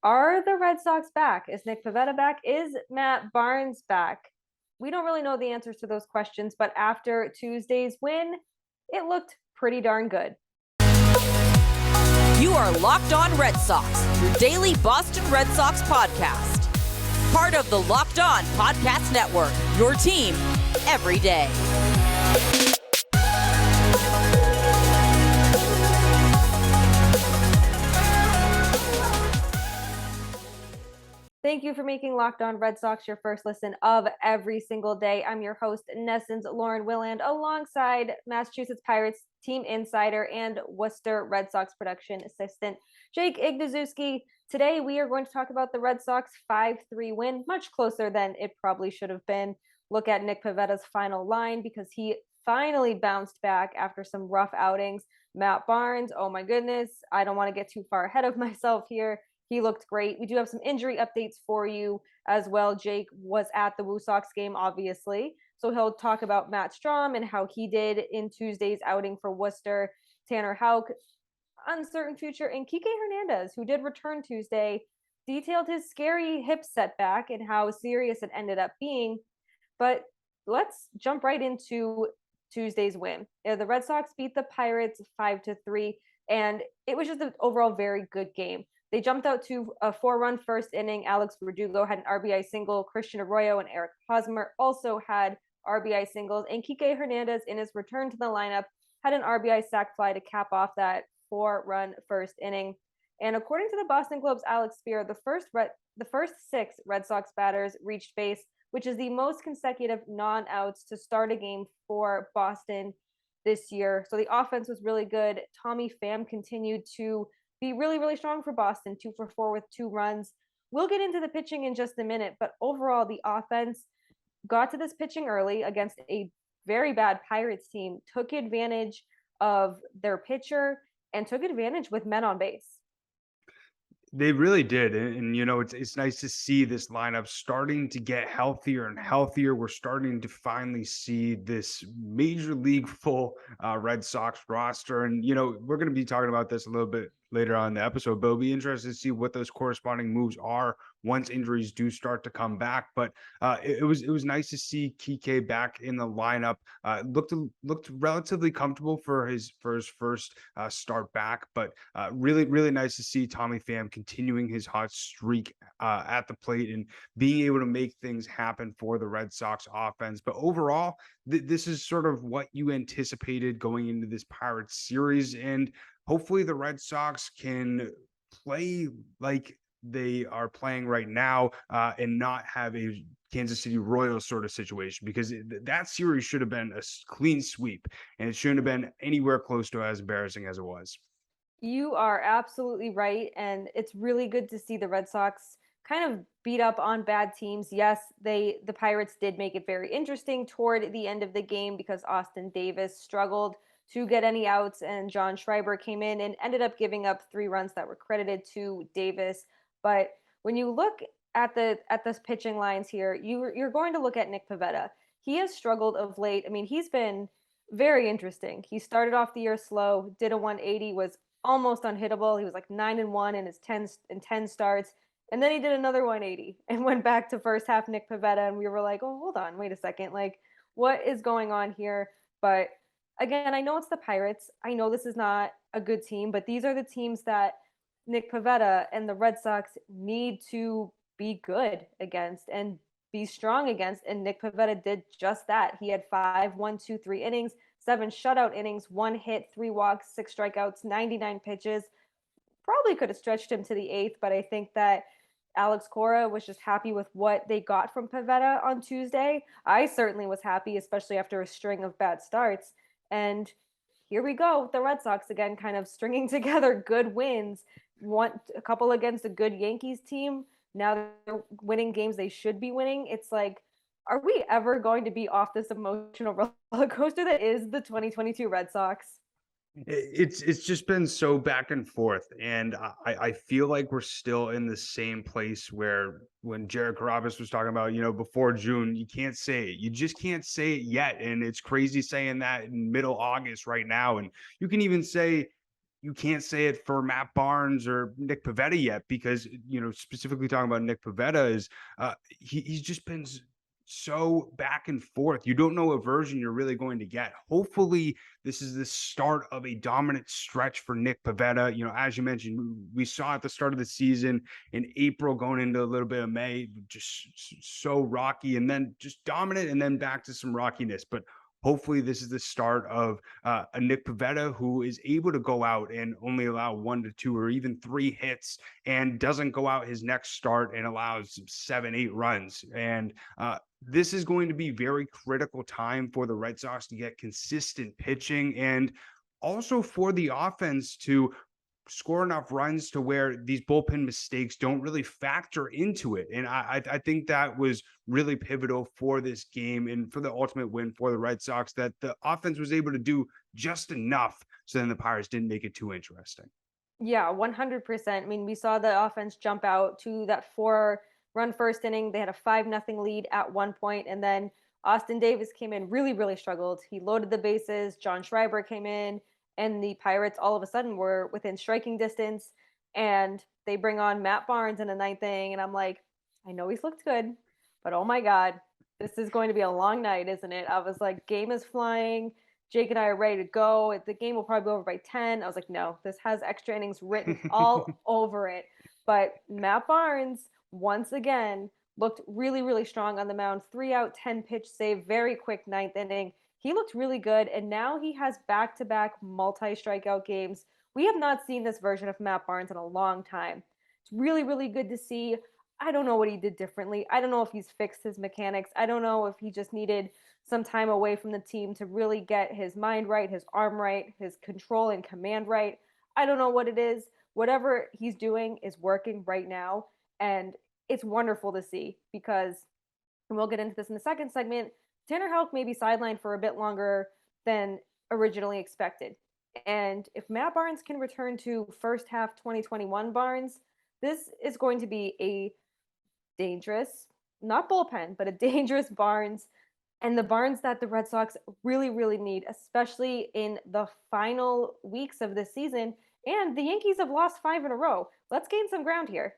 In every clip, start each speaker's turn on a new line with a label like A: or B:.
A: Are the Red Sox back? Is Nick Pivetta back? Is Matt Barnes back? We don't really know the answers to those questions, but after Tuesday's win, it looked pretty darn good.
B: You are Locked On Red Sox, your daily Boston Red Sox podcast. Part of the Locked On Podcast Network, your team every day.
A: Thank you for making Locked On Red Sox your first listen of every single day. I'm your host, NESN's Lauren Willand, alongside Massachusetts Pirates team insider and Worcester Red Sox production assistant, Jake Ignaszewski. Today, we are going to talk about the Red Sox 5-3 win, much closer than it probably should have been. Look at Nick Pivetta's final line because he finally bounced back after some rough outings. Matt Barnes, oh my goodness, I don't want to get too far ahead of myself here. He looked great. We do have some injury updates for you as well. Jake was at the Woo Sox game, obviously. So he'll talk about Matt Strahm and how he did in Tuesday's outing for Worcester. Tanner Houck, uncertain future. And Kiké Hernández, who did return Tuesday, detailed his scary hip setback and how serious it ended up being. But let's jump right into Tuesday's win. The Red Sox beat the Pirates 5-3, and it was just an overall very good game. They jumped out to a 4-run first inning. Alex Verdugo had an RBI single. Christian Arroyo and Eric Hosmer also had RBI singles. And Kiké Hernández, in his return to the lineup, had an RBI sac fly to cap off that 4-run first inning. And according to the Boston Globe's Alex Spear, the first 6 Red Sox batters reached base, which is the most consecutive non-outs to start a game for Boston this year. So the offense was really good. Tommy Pham continued to be really, really strong for Boston, 2 for 4 with 2 runs. We'll get into the pitching in just a minute, but overall, the offense got to this pitching early against a very bad Pirates team, took advantage of their pitcher, and took advantage with men on base.
C: They really did. And you know, it's nice to see this lineup starting to get healthier and healthier. We're starting to finally see this major league full Red Sox roster. And, you know, we're going to be talking about this a little bit later on in the episode, but it'll be interesting to see what those corresponding moves are once injuries do start to come back. But it was nice to see Kiké back in the lineup. Looked relatively comfortable for his first start back, but really nice to see Tommy Pham continuing his hot streak at the plate and being able to make things happen for the Red Sox offense. But overall, this is sort of what you anticipated going into this Pirates series, and hopefully the Red Sox can play like they are playing right now and not have a Kansas City Royals sort of situation, because that series should have been a clean sweep and it shouldn't have been anywhere close to as embarrassing as it was.
A: You are absolutely right. And it's really good to see the Red Sox kind of beat up on bad teams. Yes, the Pirates did make it very interesting toward the end of the game because Austin Davis struggled to get any outs, and John Schreiber came in and ended up giving up 3 runs that were credited to Davis. But when you look at the pitching lines here, you're going to look at Nick Pivetta. He has struggled of late. I mean, he's been very interesting. He started off the year slow, did a 180, was almost unhittable. He was like 9-1 in his 10 starts. And then he did another 180 and went back to first half Nick Pivetta. And we were like, oh, hold on, wait a second. Like, what is going on here? But again, I know it's the Pirates. I know this is not a good team, but these are the teams that Nick Pivetta and the Red Sox need to be good against and be strong against. And Nick Pivetta did just that. He had 5 1-2-3 innings, 7 shutout innings, 1 hit, 3 walks, 6 strikeouts, 99 pitches. Probably could have stretched him to the 8th, but I think that Alex Cora was just happy with what they got from Pivetta on Tuesday. I certainly was happy, especially after a string of bad starts. And here we go, the Red Sox again, kind of stringing together good wins. A couple against a good Yankees team. Now they're winning games they should be winning. It's like, are we ever going to be off this emotional roller coaster that is the 2022 Red Sox?
C: It's just been so back and forth, and I feel like we're still in the same place where when Jared Carrabis was talking about, you know, before June, you can't say it. You just can't say it yet, and it's crazy saying that in middle August right now. And you can even say you can't say it for Matt Barnes or Nick Pivetta yet, because, specifically talking about Nick Pivetta is he's just been so back and forth. You don't know what version you're really going to get. Hopefully, this is the start of a dominant stretch for Nick Pivetta. As you mentioned, we saw at the start of the season in April going into a little bit of May, just so rocky, and then just dominant, and then back to some rockiness. But hopefully this is the start of a Nick Pivetta who is able to go out and only allow 1 to 2 or even 3 hits, and doesn't go out his next start and allows 7, 8 runs. And this is going to be very critical time for the Red Sox to get consistent pitching, and also for the offense to score enough runs to where these bullpen mistakes don't really factor into it. And I think that was really pivotal for this game and for the ultimate win for the Red Sox, that the offense was able to do just enough so then the Pirates didn't make it too interesting.
A: Yeah, 100%. I mean, we saw the offense jump out to that 4-run first inning. They had a 5-0 lead at one point, and then Austin Davis came in, really, really struggled. He loaded the bases. John Schreiber came in, and the Pirates all of a sudden were within striking distance. And they bring on Matt Barnes in the 9th inning, and I'm like, I know he's looked good, but oh my God, this is going to be a long night, isn't it? I was like, game is flying. Jake and I are ready to go. The game will probably be over by 10. I was like, no, this has extra innings written all over it. But Matt Barnes, once again, looked really, really strong on the mound. 3-out, 10-pitch save, very quick 9th inning. He looked really good, and now he has back-to-back multi-strikeout games. We have not seen this version of Matt Barnes in a long time. It's really, really good to see. I don't know what he did differently. I don't know if he's fixed his mechanics. I don't know if he just needed some time away from the team to really get his mind right, his arm right, his control and command right. I don't know what it is. Whatever he's doing is working right now. And it's wonderful to see because, and we'll get into this in the second segment, Tanner Houck may be sidelined for a bit longer than originally expected. And if Matt Barnes can return to first half 2021 Barnes, this is going to be a dangerous, not bullpen, but a dangerous Barnes, and the Barnes that the Red Sox really, really need, especially in the final weeks of this season. And the Yankees have lost 5 in a row. Let's gain some ground here.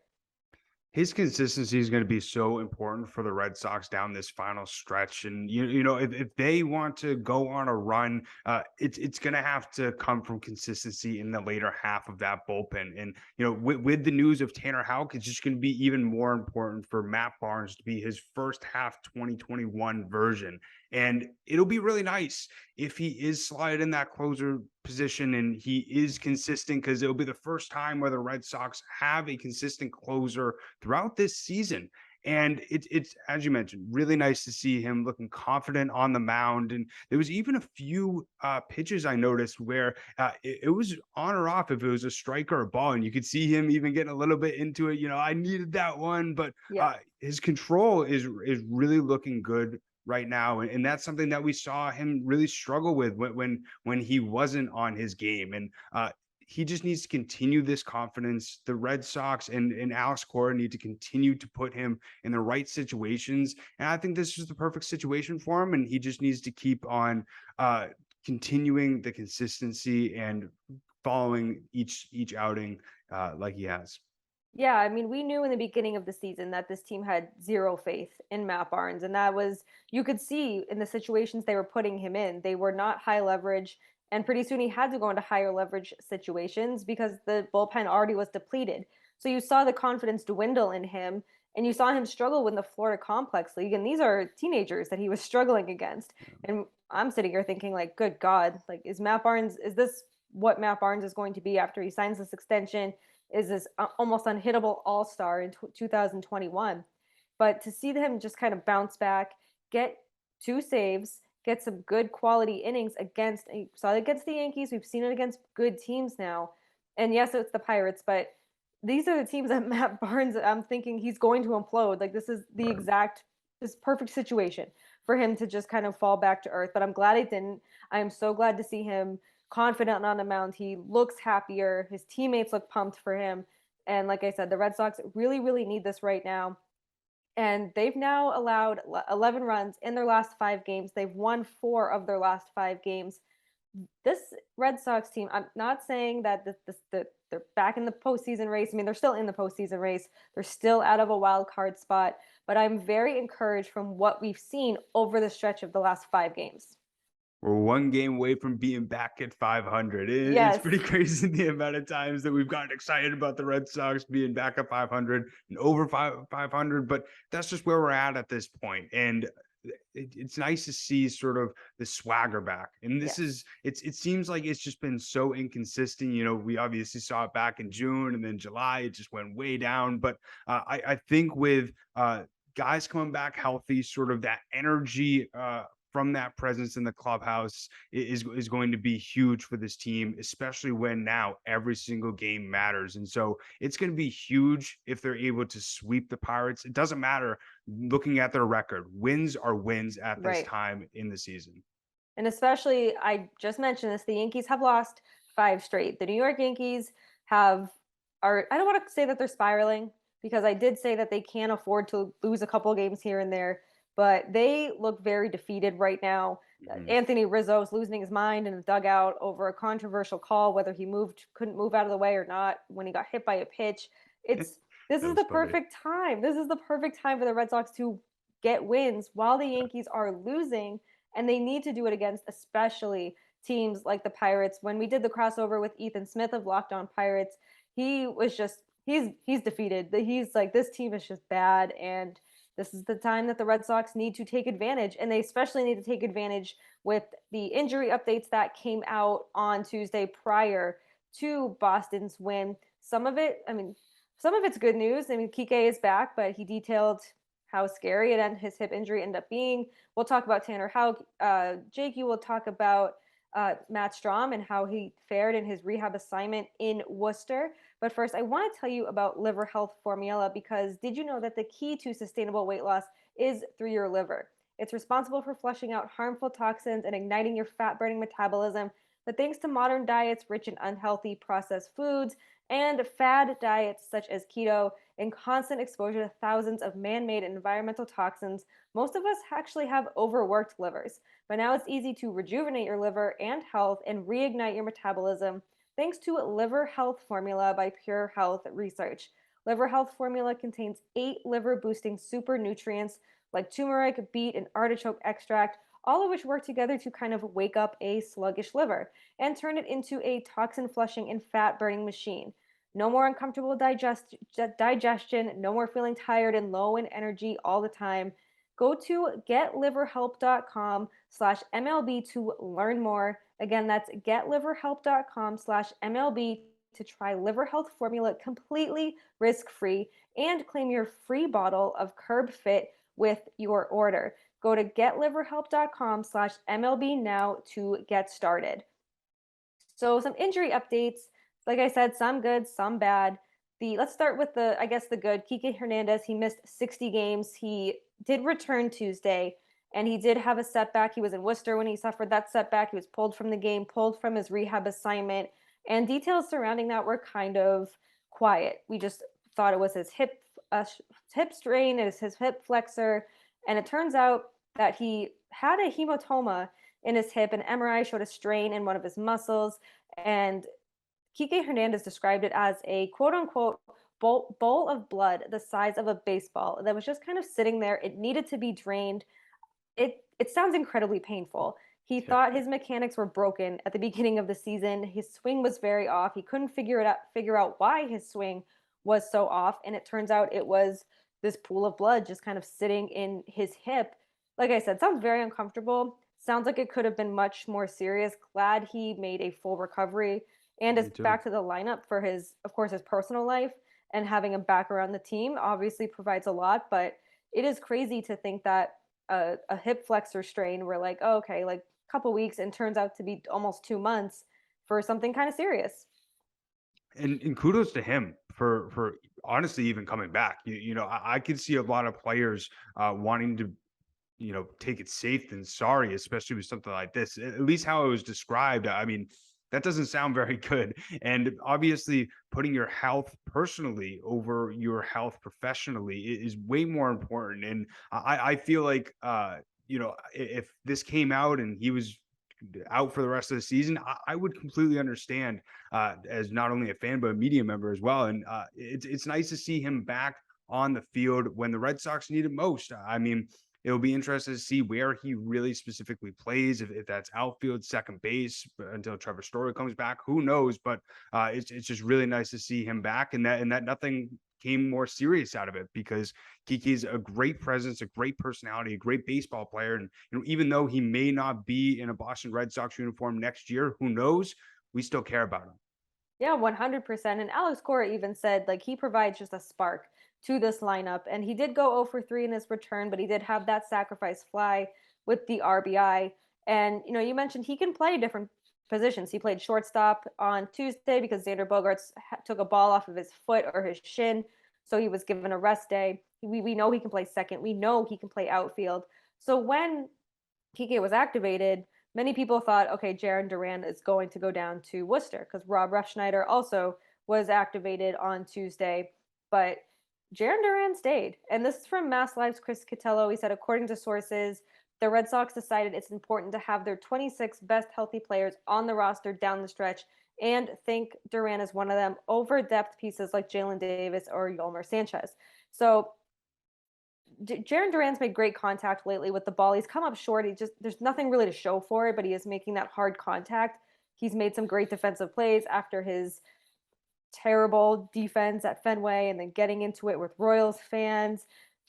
C: His consistency is going to be so important for the Red Sox down this final stretch. And, if they want to go on a run, it's going to have to come from consistency in the later half of that bullpen. And, with the news of Tanner Houck, it's just going to be even more important for Matt Barnes to be his first half 2021 version. And it'll be really nice if he is slotted in that closer position and he is consistent, because it'll be the first time where the Red Sox have a consistent closer throughout this season. And it's as you mentioned, really nice to see him looking confident on the mound. And there was even a few pitches I noticed where it was on or off if it was a strike or a ball, and you could see him even getting a little bit into it. I needed that one, but his control is really looking good right now, and that's something that we saw him really struggle with when he wasn't on his game. And he just needs to continue this confidence. The Red Sox and Alex Cora need to continue to put him in the right situations, and I think this is the perfect situation for him. And he just needs to keep on continuing the consistency and following each outing like he has.
A: Yeah, I mean, we knew in the beginning of the season that this team had zero faith in Matt Barnes, and that was, you could see in the situations they were putting him in. They were not high leverage, and pretty soon he had to go into higher leverage situations because the bullpen already was depleted. So you saw the confidence dwindle in him, and you saw him struggle with the Florida Complex League, and these are teenagers that he was struggling against. And I'm sitting here thinking, like, good God, like, is this what Matt Barnes is going to be after he signs this extension? Is this almost unhittable all-star in 2021. But to see him just kind of bounce back, get 2 saves, get some good quality innings against the Yankees. We've seen it against good teams now. And yes, it's the Pirates, but these are the teams that Matt Barnes, I'm thinking he's going to implode. Like, this is this perfect situation for him to just kind of fall back to earth. But I'm glad he didn't. I am so glad to see him confident on the mound. He looks happier. His teammates look pumped for him. And like I said, the Red Sox really, really need this right now. And they've now allowed 11 runs in their last 5 games. They've won 4 of their last 5 games. this Red Sox team, I'm not saying that they're back in the postseason race. I mean, they're still in the postseason race. They're still out of a wild card spot, but I'm very encouraged from what we've seen over the stretch of the last 5 games.
C: We're one game away from being back at 500. It's
A: Yes.
C: pretty crazy the amount of times that we've gotten excited about the Red Sox being back at 500 and over 500, but that's just where we're at this point. And it's nice to see sort of the swagger back. And this
A: Yes.
C: is, it seems like it's just been so inconsistent. We obviously saw it back in June, and then July, it just went way down. But I think with guys coming back healthy, sort of that energy from that presence in the clubhouse is going to be huge for this team, especially when now every single game matters. And so it's going to be huge if they're able to sweep the Pirates. It doesn't matter looking at their record. Wins are wins at this
A: Right.
C: time in the season.
A: And especially, I just mentioned this, the Yankees have lost 5 straight. The New York Yankees I don't want to say that they're spiraling, because I did say that they can't afford to lose a couple games here and there, but they look very defeated right now. Anthony Rizzo's losing his mind in the dugout over a controversial call, whether he couldn't move out of the way or not when he got hit by a pitch. This is the
C: funny.
A: perfect time. This is the perfect time for the Red Sox to get wins while the Yankees are losing, and they need to do it against especially teams like the Pirates. When we did the crossover with Ethan Smith of Locked On Pirates, he was just he's defeated. He's like, this team is just bad, and this is the time that the Red Sox need to take advantage, and they especially need to take advantage with the injury updates that came out on Tuesday prior to Boston's win. Some of it's good news. I mean, Kiké is back, but he detailed how scary his hip injury ended up being. We'll talk about Tanner Houck. Jake, you will talk about Matt Strahm and how he fared in his rehab assignment in Worcester. But first, I want to tell you about Liver Health Formula, because did you know that the key to sustainable weight loss is through your liver? It's responsible for flushing out harmful toxins and igniting your fat-burning metabolism. But thanks to modern diets rich in unhealthy processed foods and fad diets such as keto and constant exposure to thousands of man-made and environmental toxins, most of us actually have overworked livers. But now it's easy to rejuvenate your liver and health and reignite your metabolism thanks to Liver Health Formula by Pure Health Research. Liver Health Formula contains 8 liver-boosting super nutrients like turmeric, beet, and artichoke extract, all of which work together to kind of wake up a sluggish liver and turn it into a toxin-flushing and fat-burning machine. No more uncomfortable digestion, no more feeling tired and low in energy all the time. Go to getliverhelp.com/MLB to learn more. Again, that's getliverhelp.com/MLB to try Liver Health Formula completely risk-free and claim your free bottle of Curb Fit with your order. Go to getliverhelp.com/MLB now to get started. So some injury updates. Like I said, some good, some bad. Let's start with the good. Kiké Hernández, he missed 60 games. He did return Tuesday, and he did have a setback. He was in Worcester when he suffered that setback. He was pulled from the game, pulled from his rehab assignment, and details surrounding that were kind of quiet. We just thought it was his hip strain, it is his hip flexor, and it turns out that he had a hematoma in his hip. An MRI showed a strain in one of his muscles, and Kiké Hernández described it as a quote-unquote bowl of blood the size of a baseball that was just kind of sitting there. It needed to be drained. It sounds incredibly painful. He thought his mechanics were broken at the beginning of the season. His swing was very off. He couldn't figure out why his swing was so off, and it turns out it was this pool of blood just kind of sitting in his hip. Like I said, sounds very uncomfortable. Sounds like it could have been much more serious. Glad he made a full recovery and is back to the lineup for his personal life, and having him back around the team obviously provides a lot. But it is crazy to think that a hip flexor strain, we're like, oh, okay, like a couple weeks, and turns out to be almost 2 months for something kind of serious.
C: And kudos to him for honestly even coming back. I could see a lot of players wanting to take it safe than sorry, especially with something like this. At least how it was described, I mean, that doesn't sound very good. And obviously putting your health personally over your health professionally is way more important. And I feel like if this came out and he was out for the rest of the season, I would completely understand as not only a fan, but a media member as well. And it's nice to see him back on the field when the Red Sox need it most. I mean, it'll be interesting to see where he really specifically plays, if that's outfield, second base, until Trevor Story comes back. Who knows? But it's just really nice to see him back, and that nothing came more serious out of it, because Kiké's a great presence, a great personality, a great baseball player. And even though he may not be in a Boston Red Sox uniform next year, who knows? We still care about him.
A: Yeah, 100%. And Alex Cora even said like he provides just a spark to this lineup. And he did go 0 for 3 in his return, but he did have that sacrifice fly with the RBI. And you mentioned he can play different positions. He played shortstop on Tuesday because Xander Bogaerts took a ball off of his foot or his shin, so he was given a rest day. We know he can play second. We know he can play outfield. So when Kiké was activated, many people thought, okay, Jarren Duran is going to go down to Worcester because Rob Refsnyder also was activated on Tuesday. But Jarren Duran stayed. And this is from Mass Live's Chris Catello. He said, according to sources, the Red Sox decided it's important to have their 26 best healthy players on the roster down the stretch and think Duran is one of them over depth pieces like Jalen Davis or Yolmer Sanchez. So Jarren Duran's made great contact lately with the ball. He's come up short. There's nothing really to show for it, but he is making that hard contact. He's made some great defensive plays after his terrible defense at Fenway and then getting into it with Royals fans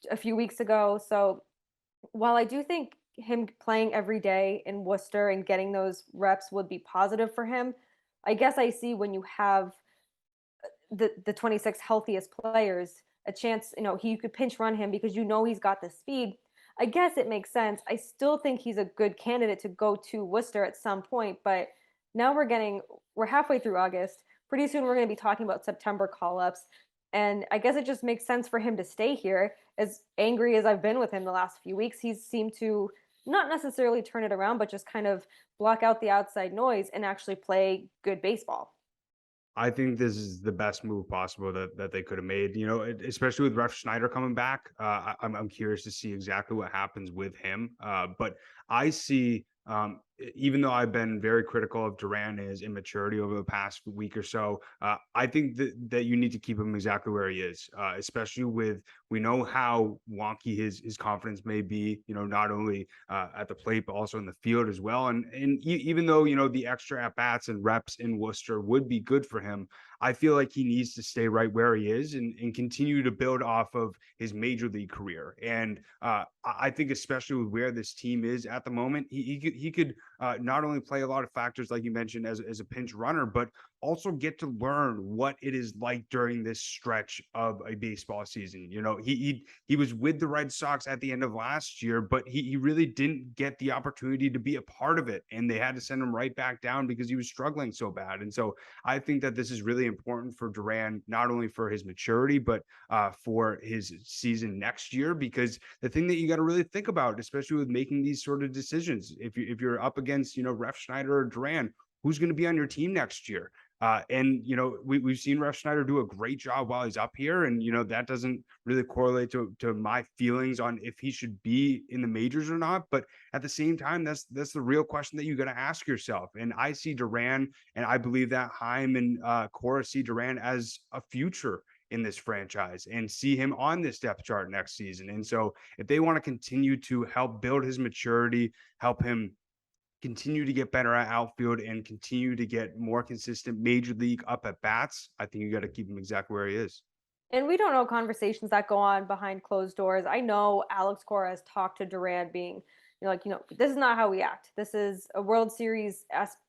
A: a few weeks ago. So while I do think him playing every day in Worcester and getting those reps would be positive for him, I guess I see when you have the 26 healthiest players a chance, he could pinch run him because he's got the speed. I guess it makes sense. I still think he's a good candidate to go to Worcester at some point, but now we're halfway through August. Pretty soon we're going to be talking about September call-ups, and I guess it just makes sense for him to stay here. As angry as I've been with him the last few weeks, he's seemed to not necessarily turn it around, but just kind of block out the outside noise and actually play good baseball.
C: I think this is the best move possible that they could have made, especially with Refsnyder coming back. I'm curious to see exactly what happens with him. But I see, even though I've been very critical of Duran and his immaturity over the past week or so, I think that you need to keep him exactly where he is, especially we know how wonky his confidence may be, not only at the plate, but also in the field as well. And even though, the extra at-bats and reps in Worcester would be good for him, I feel like he needs to stay right where he is and continue to build off of his major league career. And I think especially with where this team is at the moment, he could not only play a lot of factors, like you mentioned, as a pinch runner, but also get to learn what it is like during this stretch of a baseball season. He was with the Red Sox at the end of last year, but he really didn't get the opportunity to be a part of it. And they had to send him right back down because he was struggling so bad. And so I think that this is really important for Duran, not only for his maturity, but for his season next year. Because the thing that you got to really think about, especially with making these sort of decisions, if you're up against, Refsnyder or Duran, who's going to be on your team next year? And we've seen Refsnyder do a great job while he's up here, and that doesn't really correlate to my feelings on if he should be in the majors or not. But at the same time, that's the real question that you got to ask yourself. And I see Duran, and I believe that Heim and Cora see Duran as a future in this franchise and see him on this depth chart next season. And so if they want to continue to help build his maturity, help him continue to get better at outfield and continue to get more consistent major league up at bats, I think you got to keep him exactly where he is.
A: And we don't know conversations that go on behind closed doors. I know Alex Cora has talked to Duran being, this is not how we act. This is a World Series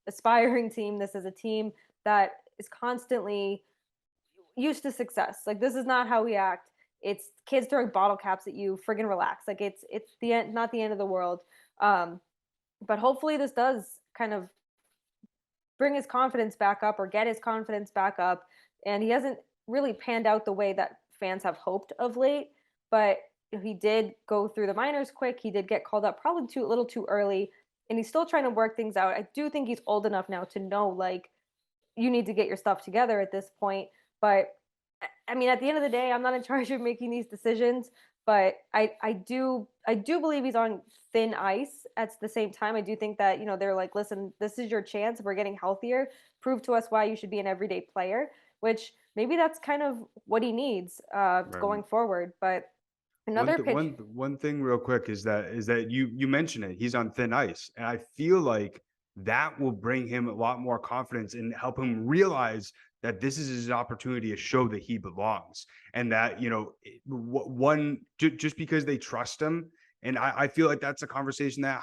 A: aspiring team. This is a team that is constantly used to success. Like, this is not how we act. It's kids throwing bottle caps at you. Friggin' relax. Like, it's the end, not the end of the world. But hopefully this does kind of bring his confidence back up or get his confidence back up. And he hasn't really panned out the way that fans have hoped of late, but he did go through the minors quick. He did get called up probably a little too early, and he's still trying to work things out. I do think he's old enough now to know, like, you need to get your stuff together at this point. But I mean, at the end of the day, I'm not in charge of making these decisions, but I do believe he's on thin ice. At the same time, I do think that, they're like, listen, this is your chance. If we're getting healthier, prove to us why you should be an everyday player, which maybe that's kind of what he needs
C: Right.
A: going forward. But
C: One
A: another
C: th-
A: pitch.
C: one thing real quick is that you mentioned it. He's on thin ice, and I feel like that will bring him a lot more confidence and help him realize that this is his opportunity to show that he belongs, and that just because they trust him. And I feel like that's a conversation that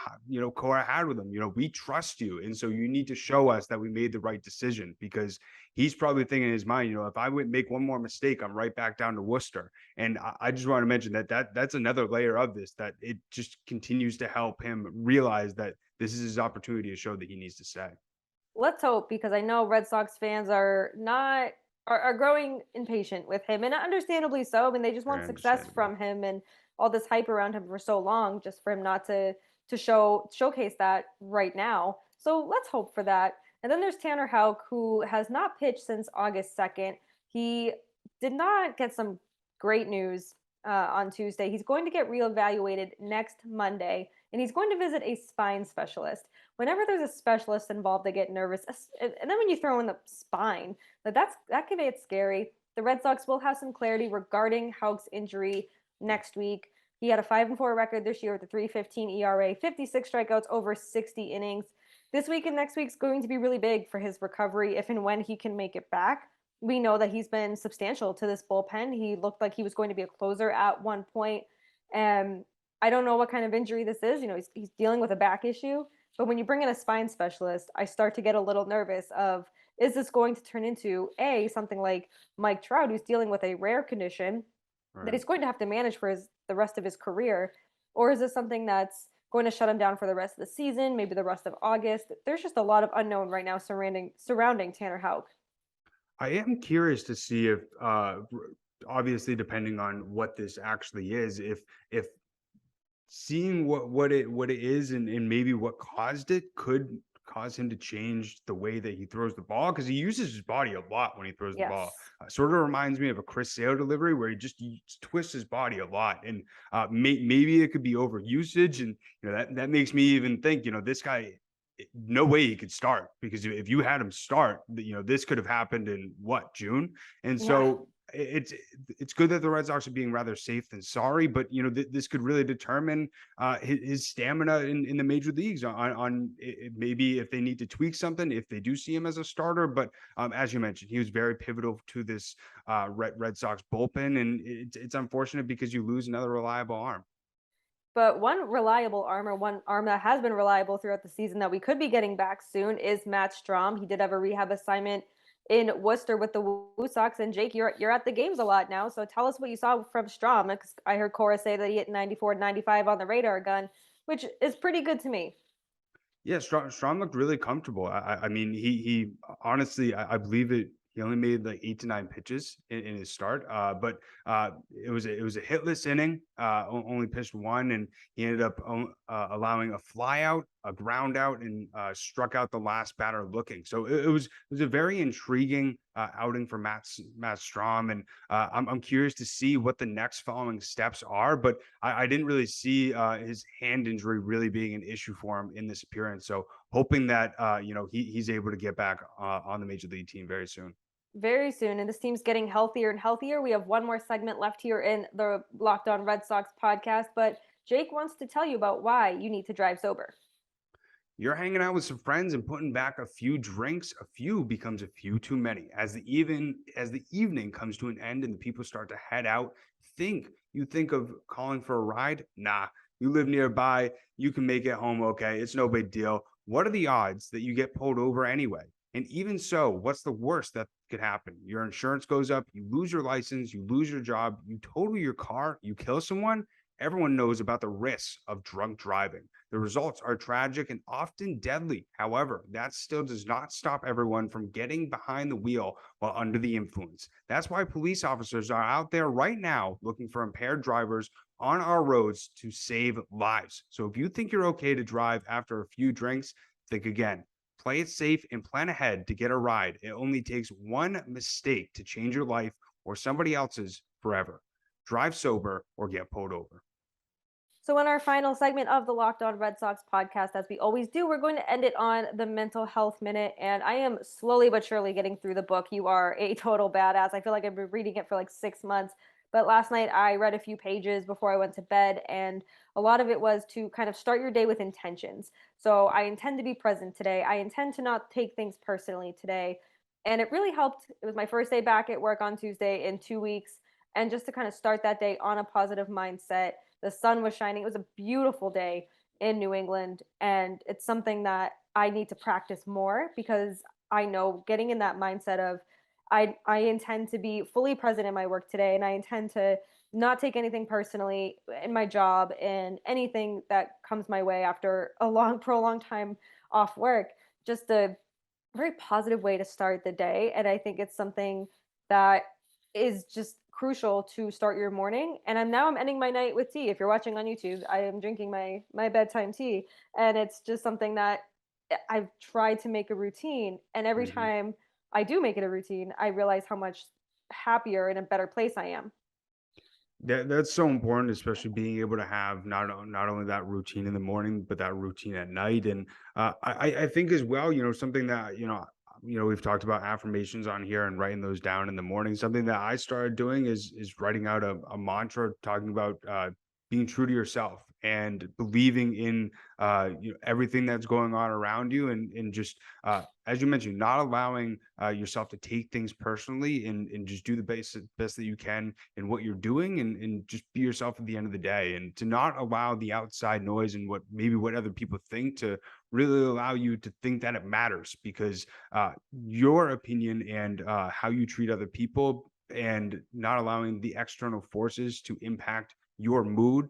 C: Cora had with him. We trust you, and so you need to show us that we made the right decision, because he's probably thinking in his mind, if I would make one more mistake, I'm right back down to Worcester. And I just want to mention that's another layer of this, that it just continues to help him realize that this is his opportunity to show that he needs to stay.
A: Let's hope, because I know Red Sox fans are not are growing impatient with him, and understandably so. I mean, they just want
C: Very
A: success
C: understandable.
A: from him, and all this hype around him for so long, just for him not to showcase that right now. So let's hope for that. And then there's Tanner Houck, who has not pitched since August 2nd. He did not get some great news on Tuesday. He's going to get reevaluated next Monday, and he's going to visit a spine specialist. Whenever there's a specialist involved, they get nervous, and then when you throw in the spine, that can get scary. The Red Sox will have some clarity regarding Houck's injury next week. He had a 5-4 record this year with a 3.15 ERA, 56 strikeouts over 60 innings. This week and next week's going to be really big for his recovery if and when he can make it back. We know that he's been substantial to this bullpen. He looked like he was going to be a closer at one point. And I don't know what kind of injury this is. He's dealing with a back issue. But when you bring in a spine specialist, I start to get a little nervous of, is this going to turn into something like Mike Trout, who's dealing with a rare condition that
C: Right.
A: he's going to have to manage for the rest of his career? Or is this something that's going to shut him down for the rest of the season, maybe the rest of August? There's just a lot of unknown right now surrounding Tanner Houck.
C: I am curious to see if, obviously, depending on what this actually is, if seeing what it is, and maybe what caused it could cause him to change the way that he throws the ball, because he uses his body a lot when he throws the ball.
A: Yes.
C: Sort of reminds me of a Chris Sale delivery, where he twists his body a lot, and maybe it could be over usage, and that makes me even think, this guy, no way he could start, because if you had him start, this could have happened in what, June. And
A: Yeah.
C: so it's good that the Red Sox are being rather safe than sorry, but this could really determine his stamina in the major leagues, on maybe if they need to tweak something, if they do see him as a starter. But as you mentioned, he was very pivotal to this Red Sox bullpen, and it's unfortunate because you lose another reliable arm.
A: But one reliable arm, or one arm that has been reliable throughout the season that we could be getting back soon, is Matt Strahm. He did have a rehab assignment in Worcester with the Woo Sox. And Jake, you're at the games a lot now, so tell us what you saw from Strahm. I heard Cora say that he hit 94, 95 on the radar gun, which is pretty good to me.
C: Yeah, Strom looked really comfortable. I mean, he honestly, I believe it. He only made like 8 to 9 pitches in his start, but it was a hitless inning. Only pitched one, and he ended up allowing a fly out, a ground out, and struck out the last batter looking. So it was a very intriguing outing for Matt Strahm, and I'm curious to see what the next following steps are. But I didn't really see his hand injury really being an issue for him in this appearance. So hoping that he's able to get back on the major league team very soon.
A: Very soon, and this team's getting healthier and healthier. We have one more segment left here in the Locked On Red Sox podcast, but Jake wants to tell you about why you need to drive sober.
C: You're hanging out with some friends and putting back a few drinks. A few becomes a few too many. As the evening comes to an end and the people start to head out, you think of calling for a ride? Nah, you live nearby. You can make it home okay. It's no big deal. What are the odds that you get pulled over anyway? And even so, what's the worst that could happen? Your insurance goes up, you lose your license, you lose your job, you total your car, you kill someone. Everyone knows about the risks of drunk driving. The results are tragic and often deadly. However, that still does not stop everyone from getting behind the wheel while under the influence. That's why police officers are out there right now looking for impaired drivers on our roads to save lives. So if you think you're okay to drive after a few drinks, think again. Play it safe and plan ahead to get a ride. It only takes one mistake to change your life or somebody else's forever. Drive sober or get pulled over.
A: So in our final segment of the Locked On Red Sox podcast, as we always do, we're going to end it on the mental health minute. And I am slowly but surely getting through the book. You are a total badass. I feel like I've been reading it for like 6 months. But last night I read a few pages before I went to bed, and a lot of it was to kind of start your day with intentions. So I intend to be present today. I intend to not take things personally today. And it really helped. It was my first day back at work on Tuesday in 2 weeks. And just to kind of start that day on a positive mindset. The sun was shining. It was a beautiful day in New England. And it's something that I need to practice more, because I know getting in that mindset of I intend to be fully present in my work today, and I intend to not take anything personally in my job and anything that comes my way after a long, prolonged time off work. Just a very positive way to start the day. And I think it's something that is just crucial to start your morning. And I'm ending my night with tea. If you're watching on YouTube, I am drinking my bedtime tea. And it's just something that I've tried to make a routine. And every time I do make it a routine, I realize how much happier and a better place I am.
C: That's so important, especially being able to have not only that routine in the morning, but that routine at night. And I think as well, something that we've talked about affirmations on here and writing those down in the morning. Something that I started doing is writing out a mantra talking about being true to yourself and believing in everything that's going on around you, and just as you mentioned, not allowing yourself to take things personally, and just do the best that you can in what you're doing, and just be yourself at the end of the day, and to not allow the outside noise and what other people think to really allow you to think that it matters, because your opinion and how you treat other people, and not allowing the external forces to impact your mood,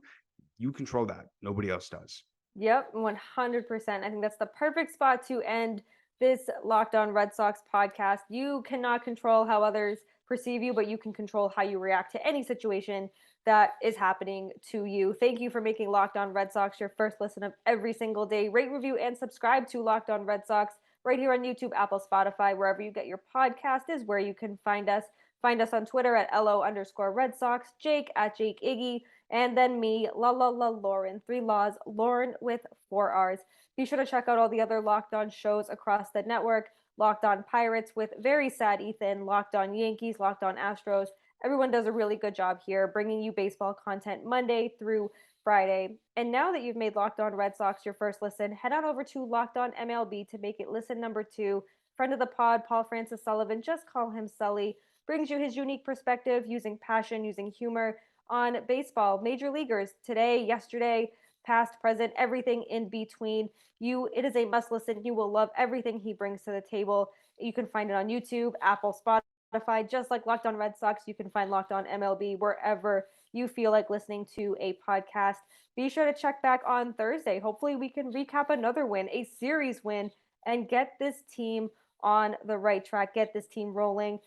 C: you control that. Nobody else does.
A: Yep, 100%. I think that's the perfect spot to end this Locked On Red Sox podcast. You cannot control how others perceive you, but you can control how you react to any situation that is happening to you. Thank you for making Locked On Red Sox your first listen of every single day. Rate, review, and subscribe to Locked On Red Sox right here on YouTube, Apple, Spotify, wherever you get your podcast is where you can find us. Find us on Twitter at LO_Red Sox, Jake at Jake Iggy, and then me, Lauren, 3 laws, Lauren with 4 R's. Be sure to check out all the other Locked On shows across the network. Locked On Pirates with very sad Ethan, Locked On Yankees, Locked On Astros. Everyone does a really good job here bringing you baseball content Monday through Friday. And now that you've made Locked On Red Sox your first listen, head on over to Locked On MLB to make it listen number 2. Friend of the pod, Paul Francis Sullivan, just call him Sully, brings you his unique perspective using passion, using humor on baseball, major leaguers, today, yesterday, past, present, everything in between. It is a must listen. You will love everything he brings to the table. You can find it on YouTube, Apple, Spotify, just like Locked On Red Sox. You can find Locked On MLB wherever you feel like listening to a podcast. Be sure to check back on Thursday. Hopefully we can recap another win, a series win, and get this team on the right track, get this team rolling.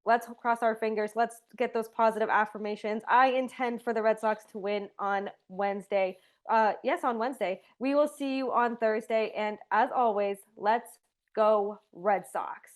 A: Let's cross our fingers. Let's get those positive affirmations. I intend for the Red Sox to win on Wednesday. Yes, on Wednesday. We will see you on Thursday. And as always, let's go Red Sox.